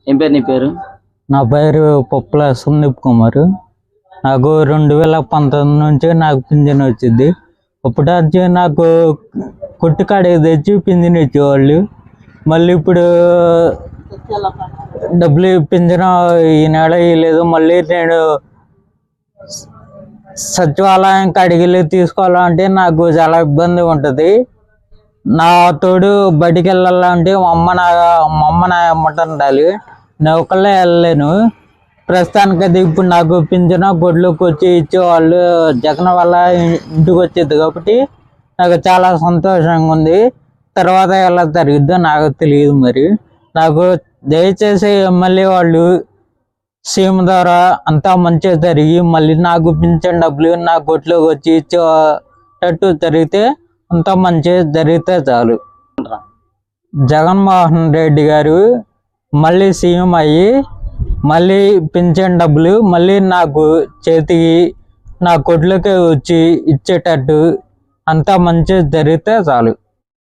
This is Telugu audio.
ఏం పేరు నీ పేరు? నా పేరు పప్పుల సందీప్ కుమార్. నాకు 2019 నుంచి నాకు పింఛన్ వచ్చింది. అప్పుడు వచ్చి నాకు కొట్టుకాడికి తెచ్చి పింఛన్ ఇచ్చేవాళ్ళు. మళ్ళీ ఇప్పుడు డబ్బులు పింఛన్ ఈ నెల ఇవ్వలేదు. మళ్ళీ నేను సచివాలయం కాడికి వెళ్ళి తీసుకోవాలంటే నాకు చాలా ఇబ్బంది ఉంటుంది. నా తోడు బయటికి వెళ్ళాలంటే మా అమ్మ నా అమ్మట ఉండాలి. నేను ఒకళ్ళే వెళ్ళలేను. ప్రస్తుతానికి అది ఇప్పుడు నాకు పింఛను గొడ్లోకి వచ్చి ఇచ్చేవాళ్ళు జగన్ వల్ల ఇంటికి వచ్చేది కాబట్టి నాకు చాలా సంతోషంగా ఉంది. తర్వాత ఎలా జరిగిద్దో నాకు తెలియదు. మరి నాకు దయచేసి ఎమ్మెల్యే వాళ్ళు సీఎం ద్వారా అంతా మంచిగా జరిగి మళ్ళీ నాకు పింఛన్ డబ్బులు నా గొడ్లోకి వచ్చి ఇచ్చేటట్టు జరిగితే అంతా మంచిగా జరిగితే చాలు. జగన్మోహన్ రెడ్డి గారు మళ్ళీ సీఎం అయ్యి మళ్ళీ పింఛన్ డబ్బులు మళ్ళీ నాకు చేతికి నా కొట్లకే వచ్చి ఇచ్చేటట్టు అంతా మంచిగా జరిగితే చాలు.